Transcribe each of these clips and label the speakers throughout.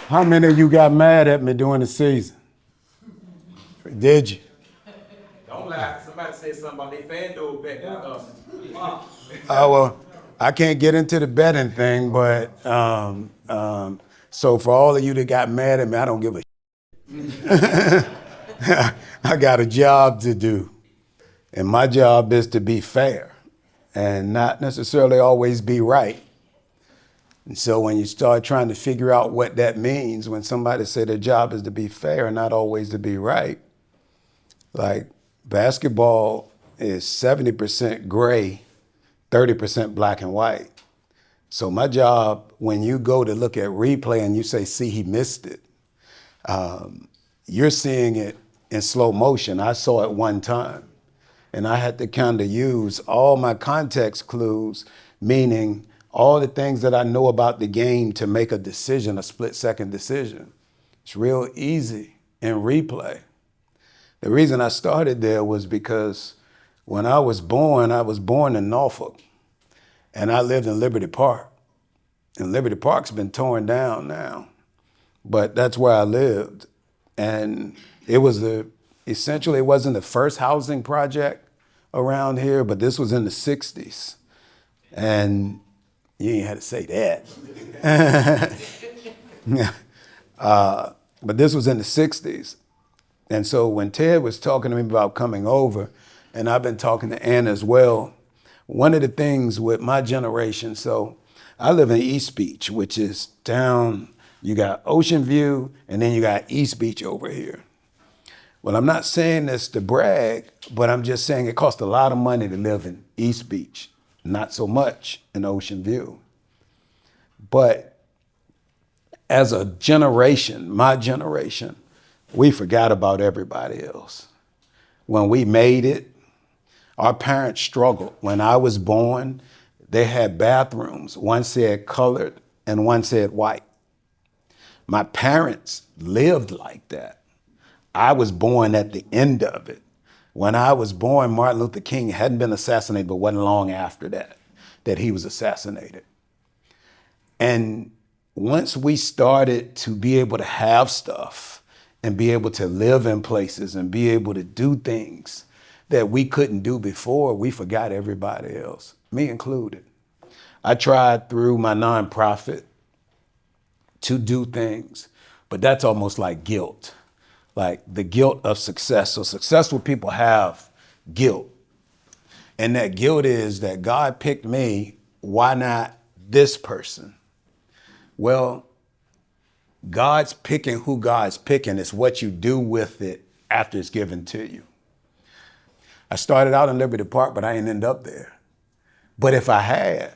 Speaker 1: How many of you got mad at me during the season? Did you?
Speaker 2: Don't lie. Somebody said something about their fan dude back with us.
Speaker 1: Oh, well, I can't get into the betting thing, but so for all of you that got mad at me, I don't give a I got a job to do. And my job is to be fair and not necessarily always be right. And so when you start trying to figure out what that means, when somebody say their job is to be fair and not always to be right, like basketball is 70% gray, 30% black and white. So my job, when you go to look at replay and you say, see, he missed it, you're seeing it in slow motion. I saw it one time. And I had to kind of use all my context clues, meaning all the things that I know about the game to make a decision, a split-second decision. It's real easy in replay. The reason I started there was because when I was born in Norfolk, and I lived in Liberty Park. And Liberty Park's been torn down now, but that's where I lived. And it was essentially, it wasn't the first housing project around here, but this was in the 60s. And you ain't had to say that. But this was in the 60s. And so when Ted was talking to me about coming over, and I've been talking to Ann as well, one of the things with my generation, so I live in East Beach, which is down, you got Ocean View, and then you got East Beach over here. Well, I'm not saying this to brag, but I'm just saying it costs a lot of money to live in East Beach, not so much in Ocean View. But as a generation, my generation, we forgot about everybody else. When we made it, our parents struggled. When I was born, they had bathrooms. One said colored and one said white. My parents lived like that. I was born at the end of it. When I was born, Martin Luther King hadn't been assassinated, but wasn't long after that he was assassinated. And once we started to be able to have stuff and be able to live in places and be able to do things that we couldn't do before, we forgot everybody else, me included. I tried through my nonprofit to do things, but that's almost like guilt, like the guilt of success. So successful people have guilt. And that guilt is that God picked me, why not this person? Well, God's picking who God's picking. It's what you do with it after it's given to you. I started out in Liberty Park, but I didn't end up there. But if I had,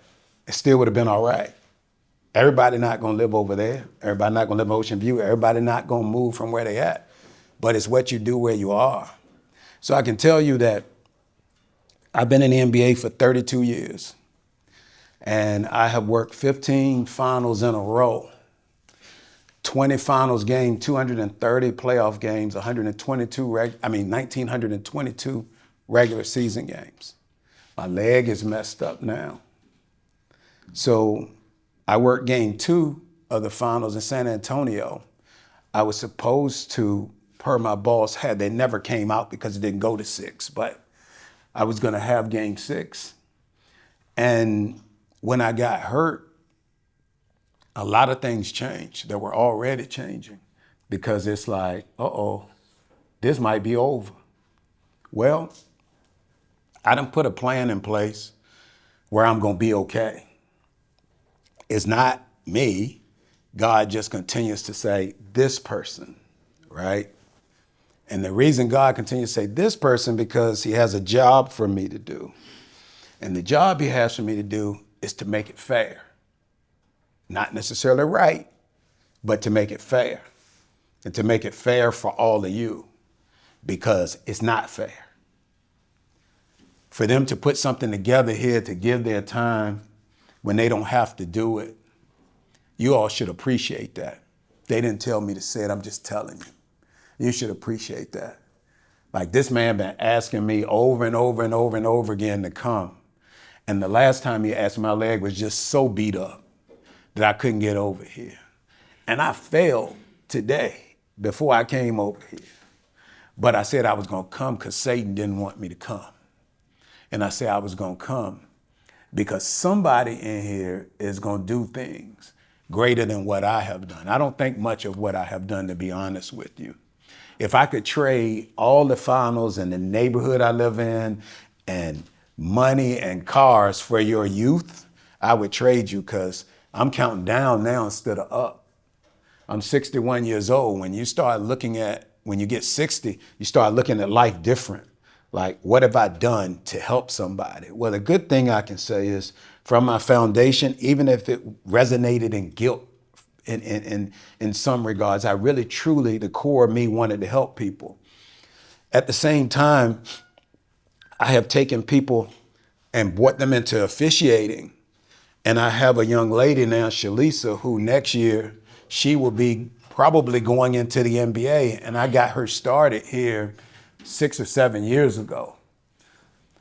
Speaker 1: it still would have been all right. Everybody not gonna live over there. Everybody not gonna live in Ocean View. Everybody not gonna move from where they at. But it's what you do where you are. So I can tell you that I've been in the NBA for 32 years. And I have worked 15 finals in a row. 20 finals games, 230 playoff games, 1,922 regular season games. My leg is messed up now. So I worked game 2 of the finals in San Antonio. I was supposed to, per my boss, they never came out because it didn't go to 6, but I was gonna have game 6. And when I got hurt, a lot of things changed that were already changing because it's like, this might be over. Well, I done put a plan in place where I'm gonna be okay. It's not me. God just continues to say, this person, right? And the reason God continues to say this person because he has a job for me to do. And the job he has for me to do is to make it fair. Not necessarily right, but to make it fair. And to make it fair for all of you, because it's not fair. For them to put something together here to give their time when they don't have to do it, you all should appreciate that. They didn't tell me to say it, I'm just telling you. You should appreciate that. Like this man been asking me over and over and over and over again to come. And the last time he asked, my leg was just so beat up that I couldn't get over here. And I failed today before I came over here. But I said I was going to come because Satan didn't want me to come. And I said I was going to come because somebody in here is going to do things greater than what I have done. I don't think much of what I have done, to be honest with you. If I could trade all the finals and the neighborhood I live in and money and cars for your youth, I would trade you, because I'm counting down now instead of up. I'm 61 years old. When you get 60, you start looking at life different. Like, what have I done to help somebody? Well, the good thing I can say is, from my foundation, even if it resonated in guilt in some regards, I really, truly, the core of me wanted to help people. At the same time, I have taken people and brought them into officiating. And I have a young lady now, Shalisa, who next year, she will be probably going into the NBA. And I got her started here 6 or 7 years ago.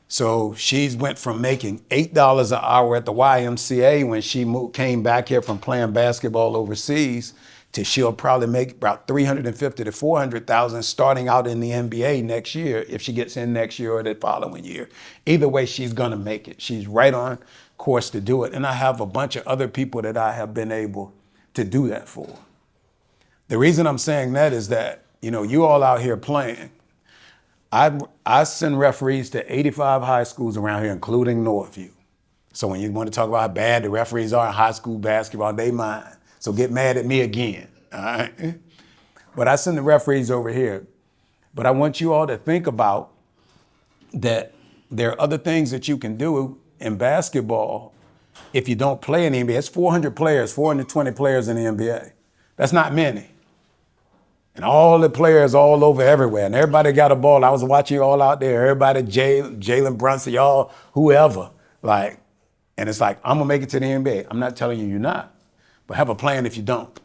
Speaker 1: So she's went from making $8 an hour at the YMCA when she came back here from playing basketball overseas, to she'll probably make about $350,000 to $400,000 starting out in the NBA next year, if she gets in next year or the following year. Either way, she's gonna make it. She's right on course to do it. And I have a bunch of other people that I have been able to do that for. The reason I'm saying that is that, you all out here playing. I send referees to 85 high schools around here, including Northview. So when you want to talk about how bad the referees are in high school basketball, they mine. So get mad at me again, all right? But I send the referees over here. But I want you all to think about that there are other things that you can do in basketball if you don't play in the NBA. It's 400 players, 420 players in the NBA. That's not many. And all the players all over everywhere. And everybody got a ball. I was watching you all out there. Everybody, Jalen Brunson, y'all, whoever. And it's like, I'm going to make it to the NBA. I'm not telling you you're not. But have a plan if you don't.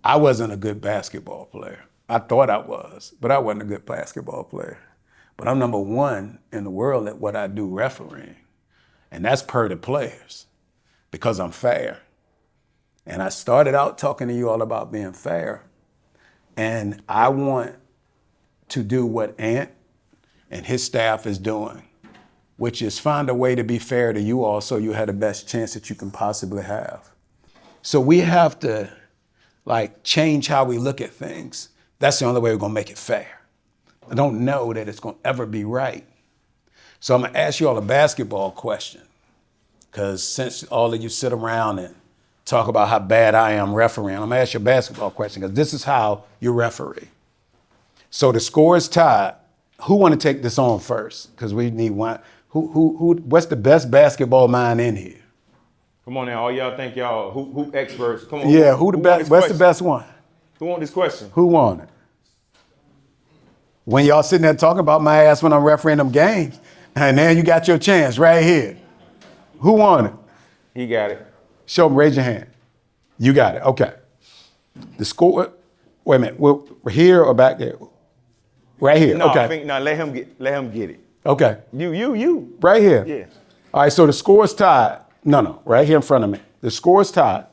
Speaker 1: I wasn't a good basketball player. I thought I was, but I wasn't a good basketball player. But I'm number one in the world at what I do, refereeing. And that's per the players, because I'm fair. And I started out talking to you all about being fair. And I want to do what Ant and his staff is doing, which is find a way to be fair to you all so you have the best chance that you can possibly have. So we have to change how we look at things. That's the only way we're gonna make it fair. I don't know that it's gonna ever be right. So I'm gonna ask you all a basketball question, because since all of you sit around and talk about how bad I am refereeing, I'm gonna ask you a basketball question, because this is how you referee. So the score is tied. Who wanna take this on first? Because we need one. What's the best basketball mind in here?
Speaker 3: Come on now, all y'all think y'all hoop experts. Come on.
Speaker 1: Yeah, who the best? What's the best one?
Speaker 3: Who want this question?
Speaker 1: Who won it? When y'all sitting there talking about my ass when I'm refereeing them games, and then you got your chance right here. Who won it?
Speaker 3: He got it.
Speaker 1: Show them, raise your hand. You got it, okay. The score, wait a minute, we're here or back there? Right here,
Speaker 3: No,
Speaker 1: okay.
Speaker 3: let him get it.
Speaker 1: Okay.
Speaker 3: You.
Speaker 1: Right here?
Speaker 3: Yeah.
Speaker 1: All right, so the score is tied. No, right here in front of me. The score is tied.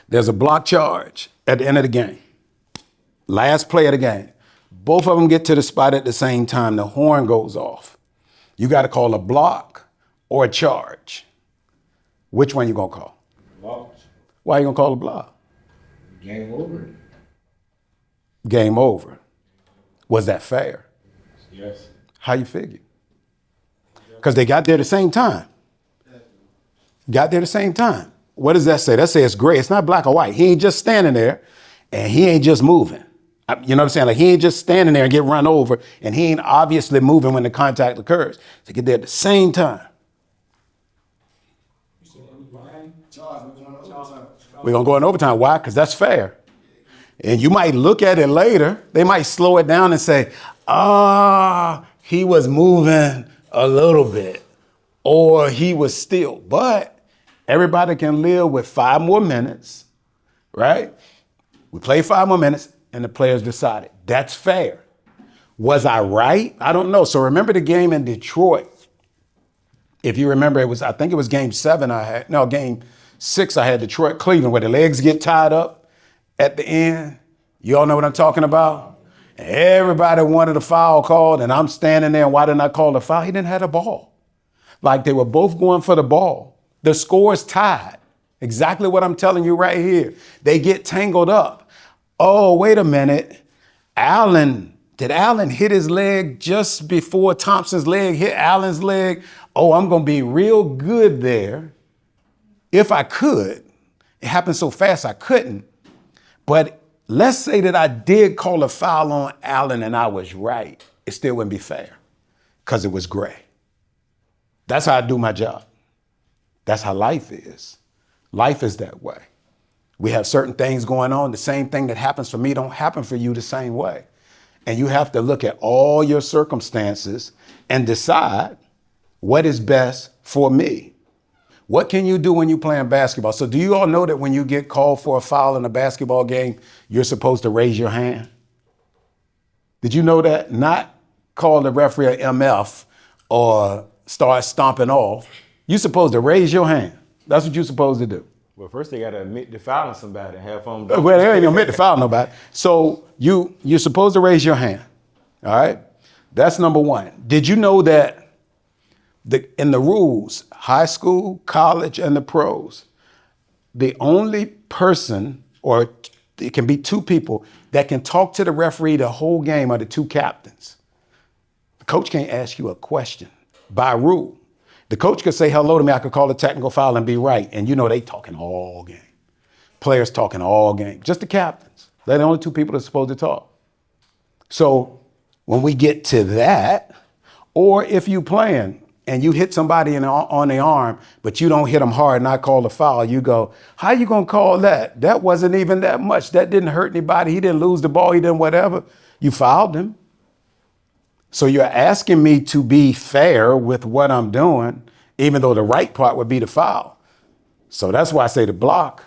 Speaker 1: There's a block charge at the end of the game. Last play of the game. Both of them get to the spot at the same time. The horn goes off. You got to call a block or a charge. Which one you going to call?
Speaker 2: Blocks.
Speaker 1: Why you going to call a block?
Speaker 2: Game over.
Speaker 1: Game over. Was that fair?
Speaker 2: Yes.
Speaker 1: How you figure? Because they got there at the same time. Got there at the same time. What does that say? That says it's gray. It's not black or white. He ain't just standing there and he ain't just moving. You know what I'm saying? Like, he ain't just standing there and get run over, and he ain't obviously moving when the contact occurs. So get there at the same time. We're going to go in overtime. Why? Because that's fair. And you might look at it later. They might slow it down and say, he was moving a little bit, or he was still. But everybody can live with 5 more minutes, right? We play 5 more minutes, and the players decided. That's fair. Was I right? I don't know. So remember the game in Detroit. If you remember, I think it was game 7 game 6, I had Detroit, Cleveland, where the legs get tied up at the end. You all know what I'm talking about? And everybody wanted a foul called, and I'm standing there, and why didn't I call the foul? He didn't have the ball. Like they were both going for the ball. The score is tied. Exactly what I'm telling you right here. They get tangled up. Oh, wait a minute. Did Allen hit his leg just before Thompson's leg hit Allen's leg? Oh, I'm going to be real good there if I could. It happened so fast I couldn't. But let's say that I did call a foul on Allen and I was right. It still wouldn't be fair because it was gray. That's how I do my job. That's how life is. Life is that way. We have certain things going on. The same thing that happens for me don't happen for you the same way. And you have to look at all your circumstances and decide what is best for me. What can you do when you're playing basketball? So do you all know that when you get called for a foul in a basketball game, you're supposed to raise your hand? Did you know that? Not call the referee a MF or start stomping off. You're supposed to raise your hand. That's what you're supposed to do.
Speaker 3: Well, first they gotta admit to fouling somebody and have fun.
Speaker 1: Well, they ain't gonna admit to foul nobody. So you're supposed to raise your hand. All right? That's number one. Did you know that in the rules, high school, college, and the pros, the only person, or it can be 2 people, that can talk to the referee the whole game are the 2 captains. The coach can't ask you a question by rule. The coach could say hello to me, I could call a technical foul and be right. And you know they talking all game. Players talking all game. Just the captains. They're the only 2 people that's supposed to talk. So when we get to that, or if you playing and you hit somebody on the arm, but you don't hit them hard and I call a foul, you go, how you gonna call that? That wasn't even that much. That didn't hurt anybody. He didn't lose the ball. He didn't whatever. You fouled him. So you're asking me to be fair with what I'm doing, even though the right part would be the foul. So that's why I say the block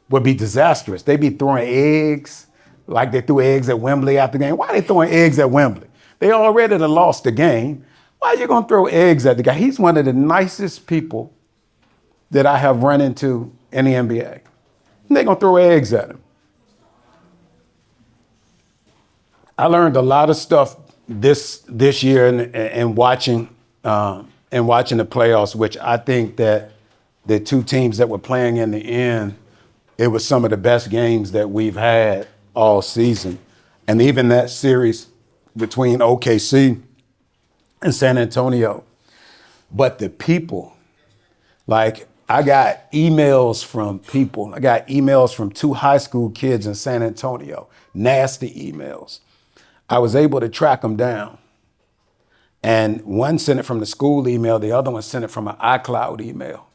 Speaker 1: would be disastrous. They be throwing eggs like they threw eggs at Wembley after the game. Why are they throwing eggs at Wembley? They already done lost the game. Why are you going to throw eggs at the guy? He's one of the nicest people that I have run into in the NBA. And they're going to throw eggs at him. I learned a lot of stuff this year and watching the playoffs, which I think that the 2 teams that were playing in the end, it was some of the best games that we've had all season. And even that series between OKC and San Antonio. But the people, like I got emails from people. I got emails from 2 high school kids in San Antonio, nasty emails. I was able to track them down. And one sent it from the school email, the other one sent it from an iCloud email.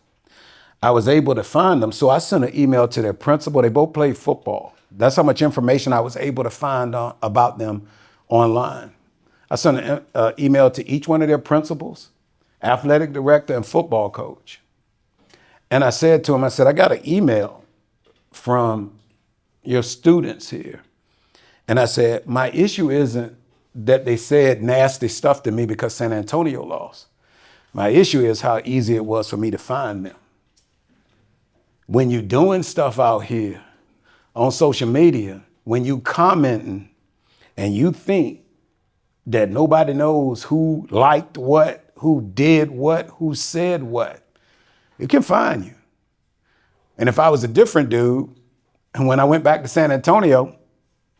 Speaker 1: I was able to find them, so I sent an email to their principal. They both played football. That's how much information I was able to find about them online. I sent an email to each one of their principals, athletic director, and football coach. And I said to them, I said, I got an email from your students here. And I said, my issue isn't that they said nasty stuff to me because San Antonio lost. My issue is how easy it was for me to find them. When you're doing stuff out here on social media, when you commenting and you think that nobody knows who liked what, who did what, who said what, it can find you. And if I was a different dude, and when I went back to San Antonio,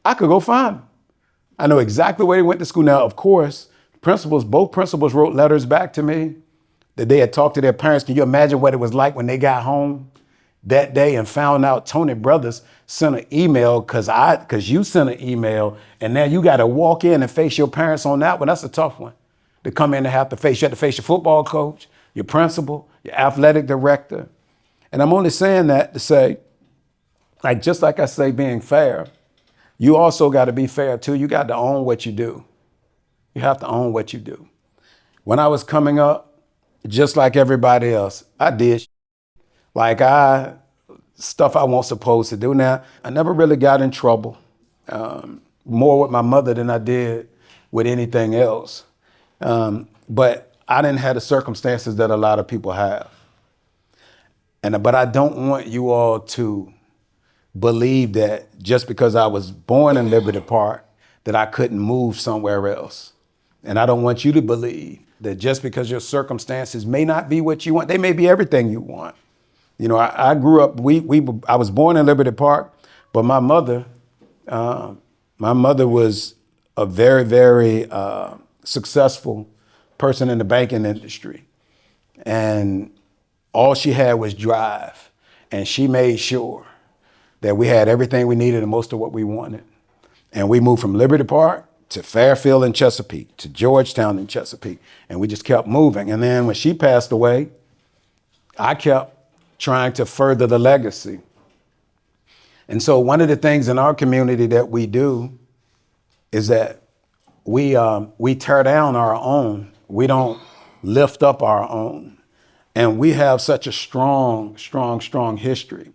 Speaker 1: I could go find them. I know exactly where they went to school. Now, of course, both principals wrote letters back to me that they had talked to their parents. Can you imagine what it was like when they got home that day and found out Tony Brothers sent an email because you sent an email, and now you got to walk in and face your parents on that one. That's a tough one to come in and have to face. You have to face your football coach, your principal, your athletic director. And I'm only saying that to say, like, just like I say, being fair, you also got to be fair too. You got to own what you do. You have to own what you do. When I was coming up, just like everybody else, I did like stuff I wasn't supposed to do. Now, I never really got in trouble, more with my mother than I did with anything else. But I didn't have the circumstances that a lot of people have. But I don't want you all to believe that just because I was born in Liberty Park, that I couldn't move somewhere else. And I don't want you to believe that just because your circumstances may not be what you want, they may be everything you want. You know, I grew up, I was born in Liberty Park, but my mother was a very, very successful person in the banking industry. And all she had was drive. And she made sure that we had everything we needed and most of what we wanted. And we moved from Liberty Park to Fairfield and Chesapeake, to Georgetown and Chesapeake. And we just kept moving. And then when she passed away, I kept trying to further the legacy. And so one of the things in our community that we do is that we tear down our own. We don't lift up our own. And we have such a strong, strong, strong history.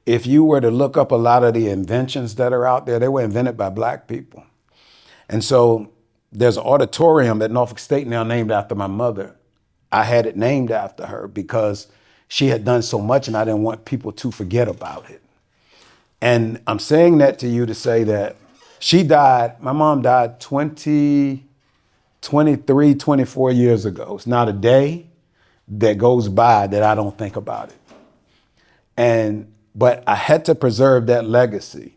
Speaker 1: If you were to look up a lot of the inventions that are out there, they were invented by Black people. And so there's an auditorium at Norfolk State now named after my mother. I had it named after her because she had done so much and I didn't want people to forget about it. And I'm saying that to you to say that she died, my mom died 23, 24 years ago. It's not a day that goes by that I don't think about it. But I had to preserve that legacy.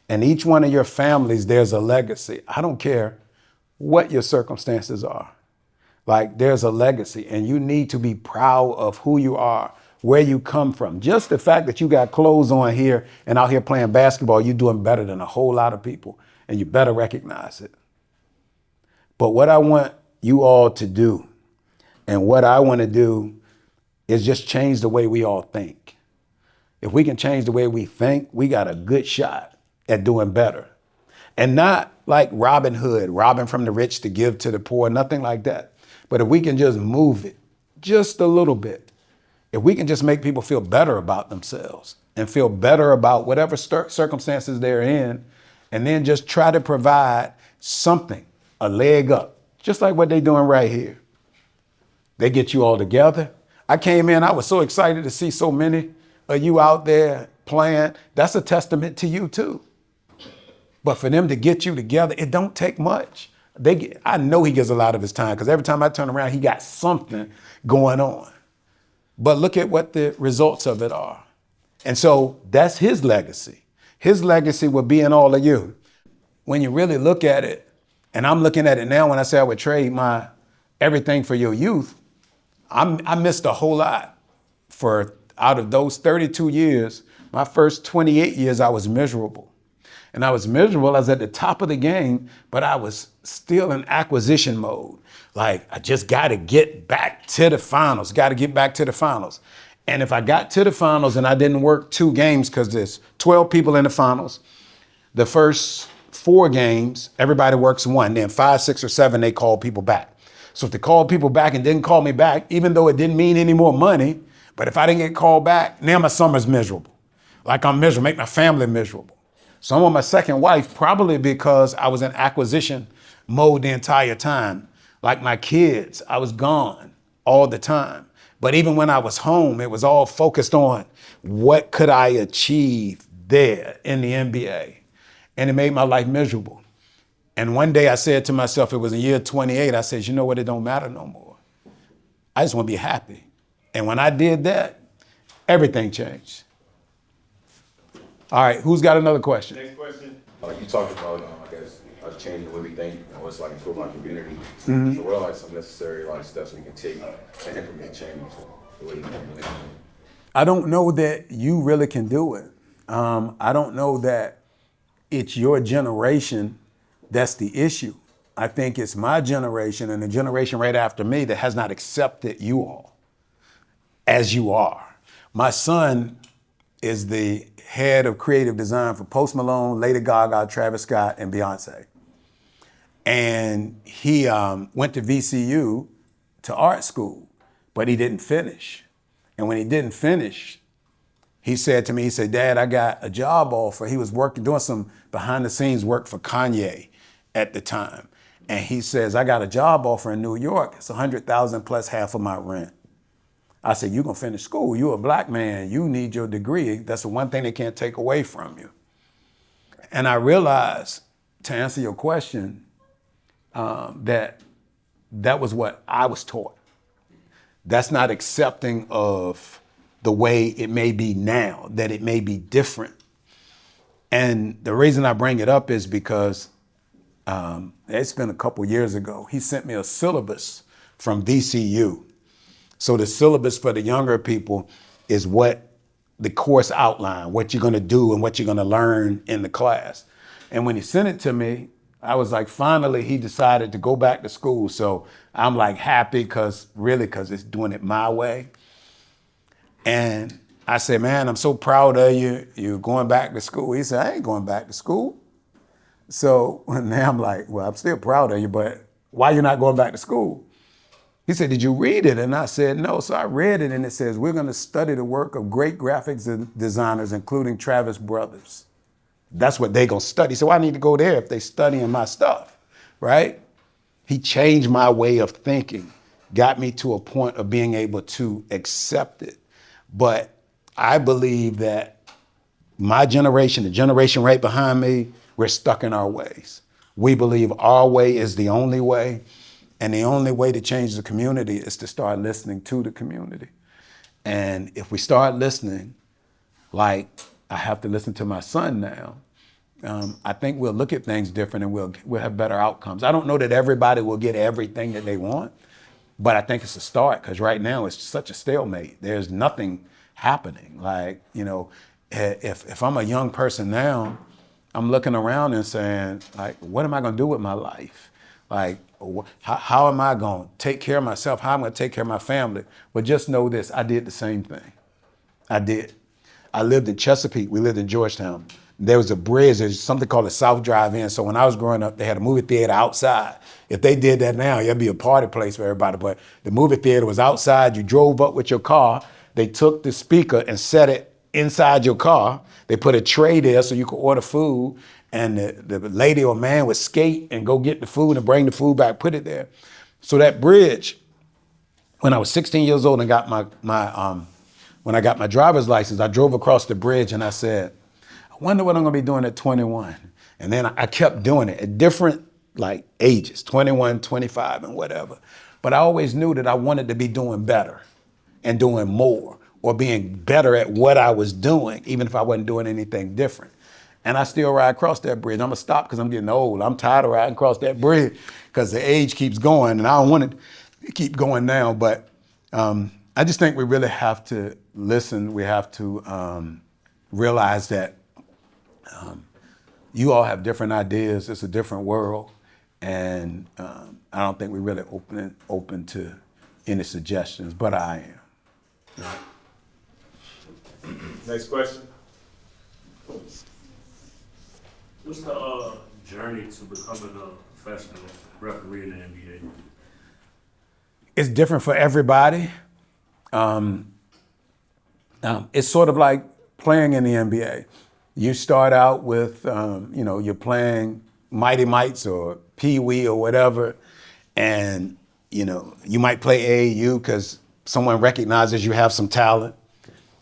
Speaker 1: And each one of your families, there's a legacy. I don't care what your circumstances are. Like, there's a legacy, and you need to be proud of who you are, where you come from. Just the fact that you got clothes on here and out here playing basketball, you're doing better than a whole lot of people, and you better recognize it. But what I want you all to do, and what I want to do, is just change the way we all think. If we can change the way we think, we got a good shot at doing better. And not like Robin Hood, robbing from the rich to give to the poor, nothing like that. But if we can just move it just a little bit, if we can just make people feel better about themselves and feel better about whatever circumstances they're in, and then just try to provide something, a leg up, just like what they're doing right here. They get you all together. I came in, I was so excited to see so many of you out there playing. That's a testament to you too. But for them to get you together, it don't take much. I know he gives a lot of his time because every time I turn around, he got something going on. But look at what the results of it are. And so that's his legacy. His legacy will be in all of you. When you really look at it, and I'm looking at it now when I say I would trade my everything for your youth, I missed a whole lot. Out of those 32 years, my first 28 years, I was miserable. And I was miserable. I was at the top of the game, but I was still in acquisition mode. Like, I just got to get back to the finals, And if I got to the finals and I didn't work 2 games, because there's 12 people in the finals, the first 4 games, everybody works 1. Then 5, 6, or 7, they call people back. So if they called people back and didn't call me back, even though it didn't mean any more money, but if I didn't get called back, now my summer's miserable. Like, I'm miserable, make my family miserable. So I'm on my second wife, probably because I was in acquisition mode the entire time. Like my kids, I was gone all the time. But even when I was home, it was all focused on what could I achieve there in the NBA. And it made my life miserable. And one day I said to myself, it was in year 28, I said, you know what, it don't matter no more. I just want to be happy. And when I did that, everything changed. All right, who's got another question?
Speaker 3: Next question.
Speaker 4: You talked about, I guess, us changing the way we think, it's like improve our community. Mm-hmm. So what are like some necessary steps we can take to implement change the way we think?
Speaker 1: I don't know that you really can do it. I don't know that it's your generation that's the issue. I think it's my generation and the generation right after me that has not accepted you all as you are. My son is the head of creative design for Post Malone, Lady Gaga, Travis Scott, and Beyonce. And he went to VCU to art school, but he didn't finish. And when he didn't finish, he said to me, he said, Dad, I got a job offer. He was doing some behind the scenes work for Kanye at the time. And he says, I got a job offer in New York. It's 100,000 plus half of my rent. I said, you're gonna finish school. You're a black man. You need your degree. That's the one thing they can't take away from you. And I realized, to answer your question, that was what I was taught. That's not accepting of the way it may be now, that it may be different. And the reason I bring it up is because it's been a couple years ago. He sent me a syllabus from VCU. So the syllabus for the younger people is what the course outline, what you're gonna do and what you're gonna learn in the class. And when he sent it to me, I was like, finally, he decided to go back to school. So I'm like happy because it's doing it my way. And I said, man, I'm so proud of you. You're going back to school. He said, I ain't going back to school. So now I'm like, well, I'm still proud of you, but why you not going back to school? He said, did you read it? And I said, no. So I read it and it says, we're going to study the work of great graphics designers, including Travis Brothers. That's what they going to study. So I need to go there if they studying my stuff, right? He changed my way of thinking, got me to a point of being able to accept it. But I believe that my generation, the generation right behind me, we're stuck in our ways. We believe our way is the only way. And the only way to change the community is to start listening to the community. And if we start listening, like I have to listen to my son now, I think we'll look at things different and we'll have better outcomes. I don't know that everybody will get everything that they want, but I think it's a start because right now it's such a stalemate. There's nothing happening. Like, if I'm a young person now, I'm looking around and saying, like, what am I gonna do with my life? Like, how am I gonna take care of myself? How am I gonna take care of my family? But just know this, I did the same thing. I did. I lived in Chesapeake, we lived in Georgetown. There was a bridge, there's something called the South Drive-In. So when I was growing up, they had a movie theater outside. If they did that now, it'd be a party place for everybody. But the movie theater was outside, you drove up with your car, they took the speaker and set it inside your car. They put a tray there so you could order food, and the lady or man would skate and go get the food and bring the food back, put it there. So that bridge, when I was 16 years old and got when I got my driver's license, I drove across the bridge and I said, I wonder what I'm gonna be doing at 21. And then I kept doing it at different like ages, 21, 25 and whatever. But I always knew that I wanted to be doing better and doing more or being better at what I was doing, even if I wasn't doing anything different. And I still ride across that bridge. I'm gonna stop because I'm getting old. I'm tired of riding across that bridge because the age keeps going and I don't want it to keep going now. But I just think we really have to listen. We have to realize that you all have different ideas. It's a different world. And I don't think we're really open to any suggestions, but I am.
Speaker 5: Next question.
Speaker 6: What's the journey to becoming a professional referee in the NBA?
Speaker 1: It's different for everybody. It's sort of like playing in the NBA. You start out with, you're playing Mighty Mites or Pee Wee or whatever, and you might play AAU because someone recognizes you have some talent.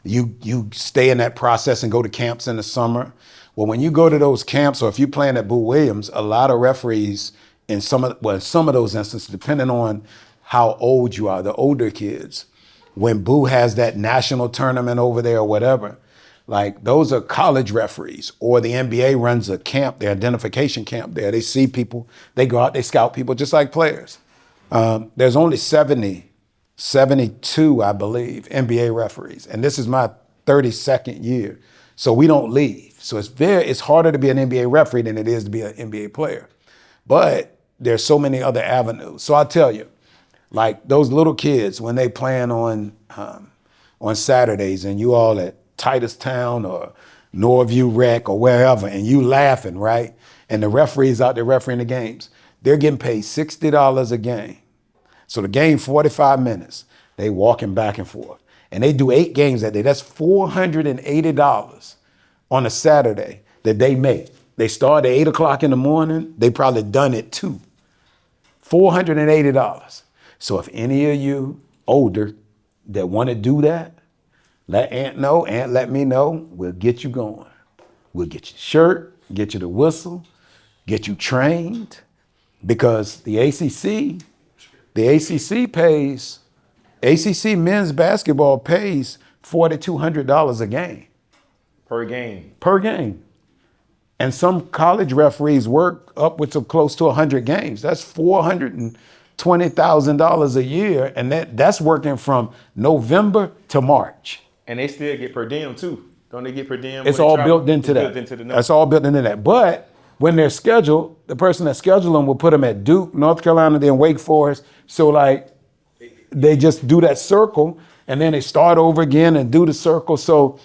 Speaker 1: You stay in that process and go to camps in the summer. Well, when you go to those camps, or if you're playing at Boo Williams, a lot of referees in some of those instances, depending on how old you are, the older kids, when Boo has that national tournament over there or whatever, like those are college referees, or the NBA runs a camp, their identification camp there. They see people, they go out, they scout people just like players. There's only 72, I believe, NBA referees. And this is my 32nd year. So we don't leave. So it's harder to be an NBA referee than it is to be an NBA player. But there's so many other avenues. So I'll tell you, like those little kids, when they playing on Saturdays and you all at Titustown or Norview Rec or wherever, and you laughing, right? And the referees out there refereeing the games, they're getting paid $60 a game. So the game, 45 minutes, they walking back and forth. And they do 8 games that day. That's $480 on a Saturday that they make. They start at 8 o'clock in the morning. They probably done at 2. $480. So if any of you older that want to do that, let Aunt know. Aunt, let me know. We'll get you going. We'll get you the shirt, get you the whistle, get you trained, because the ACC pays, ACC men's basketball pays $4,200 a game.
Speaker 3: Per game.
Speaker 1: Per game. And some college referees work upwards of close to 100 games. That's $420,000 a year, and that's working from November to March.
Speaker 3: And they still get per diem too. Don't they get per diem?
Speaker 1: It's
Speaker 3: when they
Speaker 1: all
Speaker 3: travel?
Speaker 1: built into
Speaker 3: It's
Speaker 1: that.
Speaker 3: Built into the number.
Speaker 1: That's all built into that. But when they're scheduled, the person that scheduled them will put them at Duke, North Carolina, then Wake Forest. So like they just do that circle, and then they start over again and do the circle. So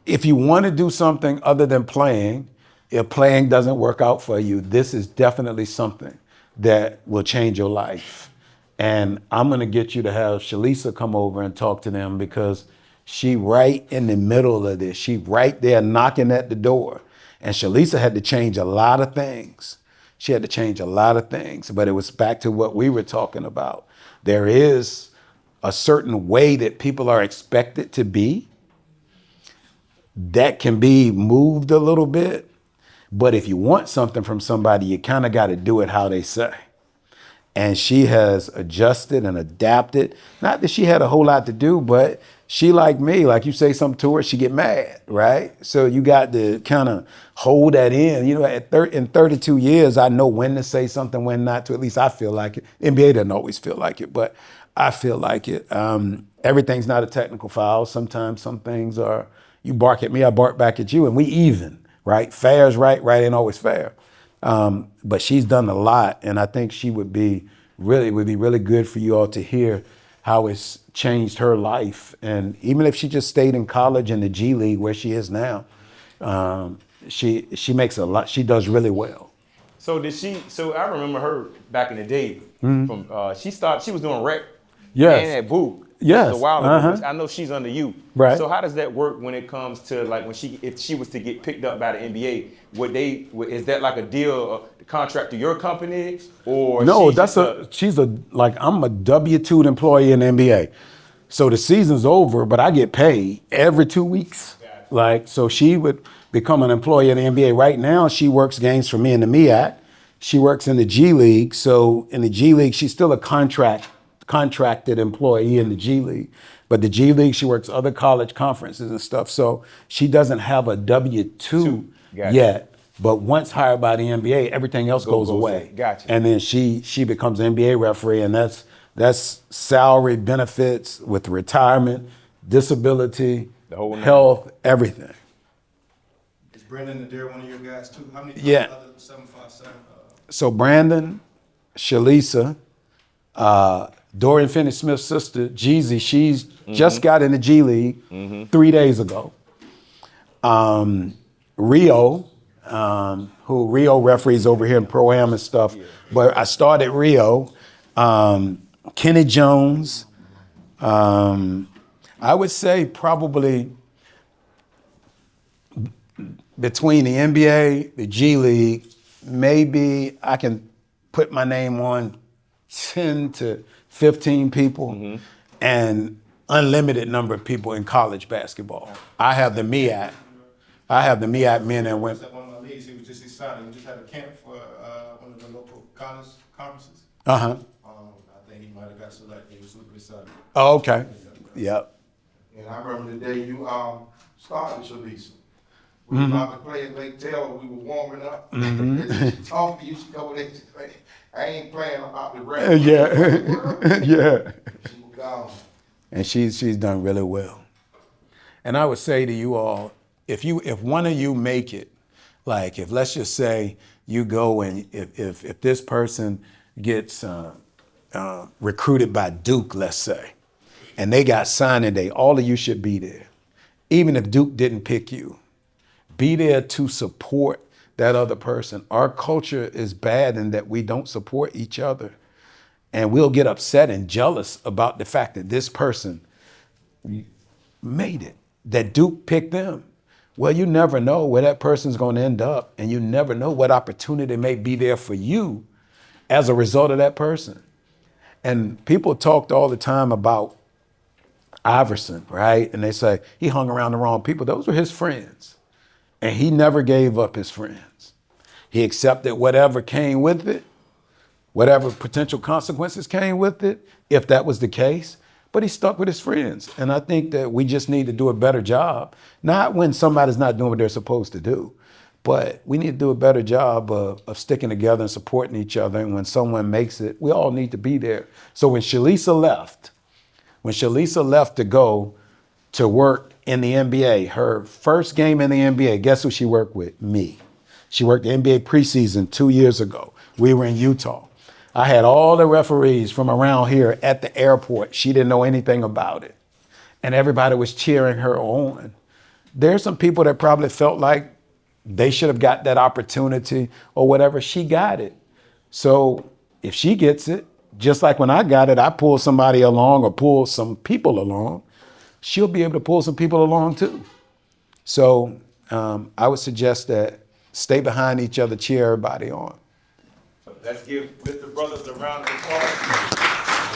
Speaker 1: if you want to do something other than playing, if playing doesn't work out for you, this is definitely something that will change your life. And I'm going to get you to have Shalisa come over and talk to them, because she right in the middle of this. She right there knocking at the door. And Shalisa had to change a lot of things. She had to change a lot of things, but it was back to what we were talking about. There is a certain way that people are expected to be that can be moved a little bit. But if you want something from somebody, you kind of got to do it how they say. And she has adjusted and adapted. Not that she had a whole lot to do, but she, like me, like you say something to her, she get mad, right? So you got to kind of hold that in. You know, in 32 years, I know when to say something, when not to. At least I feel like it. NBA doesn't always feel like it, but I feel like it. Everything's not a technical foul. Sometimes some things are, you bark at me, I bark back at you, and we even, right? Fair is right, right ain't always fair. But she's done a lot, and I think she would be really good for you all to hear how it's changed her life. And even if she just stayed in college in the G League where she is now, she makes a lot. She does really well.
Speaker 3: So I remember her back in the day. From she was doing Reck.
Speaker 1: Yes.
Speaker 3: And at Boot.
Speaker 1: Yes.
Speaker 3: A while ago.
Speaker 1: Uh-huh.
Speaker 3: I know she's under you.
Speaker 1: Right.
Speaker 3: So how does that work when it comes to like if she was to get picked up by the NBA? Is that like a deal, the contract to your company, or
Speaker 1: no? She's I'm a W-2 employee in the NBA. So the season's over, but I get paid every 2 weeks. Like, so she would become an employee in the NBA. Right now, she works games for me in the MEAC. She works in the G League. So in the G League, she's still a contracted employee in the G League. But the G League, she works other college conferences and stuff. So she doesn't have a W-2 yet. But once hired by the NBA, everything else goes away.
Speaker 3: Gotcha.
Speaker 1: And then she becomes an NBA referee, and that's salary, benefits with retirement, disability,
Speaker 3: the whole
Speaker 1: health, everything.
Speaker 5: Is Brandon Adair one of your guys too? How many
Speaker 1: Yeah.
Speaker 5: other 757?
Speaker 1: So Brandon, Shalisa, Dorian Finney-Smith's sister, Jeezy, she's just got in the G League 3 days ago. Rio, who Rio referees over here in Pro-Am and stuff, but I started Rio. Kenny Jones. I would say probably between the NBA, the G League, maybe I can put my name on 10 to 15 people, and unlimited number of people in college basketball. I have the MEAC. I have the MEAC men and women.
Speaker 5: At one of my leagues, he was just excited. We just had a camp for one of the local college conferences.
Speaker 1: Uh-huh.
Speaker 5: I think he might have got selected. He was super excited.
Speaker 1: Oh, okay. Yep.
Speaker 7: And I remember the day you started Shalisa. We were about to play at Lake Taylor, we were warming up. She talked to you, she go there, she say, I ain't playing about the rap.
Speaker 1: Yeah. Yeah.
Speaker 7: She was gone.
Speaker 1: And she's done really well. And I would say to you all, if one of you make it, like if let's just say you go and if this person gets recruited by Duke, let's say, and they got signing day, all of you should be there. Even if Duke didn't pick you, be there to support that other person. Our culture is bad in that we don't support each other. And we'll get upset and jealous about the fact that this person made it, that Duke picked them. Well, you never know where that person's going to end up, and you never know what opportunity may be there for you as a result of that person. And people talked all the time about Iverson, right? And they say he hung around the wrong people. Those were his friends. And he never gave up his friends. He accepted whatever came with it, whatever potential consequences came with it, if that was the case. But he stuck with his friends. And I think that we just need to do a better job, not when somebody's not doing what they're supposed to do, but we need to do a better job of sticking together and supporting each other. And when someone makes it, we all need to be there. So when Shalisa left to go to work in the NBA, her first game in the NBA, guess who she worked with? Me. She worked the NBA preseason 2 years ago. We were in Utah. I had all the referees from around here at the airport. She didn't know anything about it. And everybody was cheering her on. There's some people that probably felt like they should have got that opportunity or whatever. She got it. So if she gets it, just like when I got it, I pulled somebody along or pulled some people along, she'll be able to pull some people along too. So I would suggest that stay behind each other, cheer everybody on.
Speaker 3: Let's give Mr. Brothers a round of applause.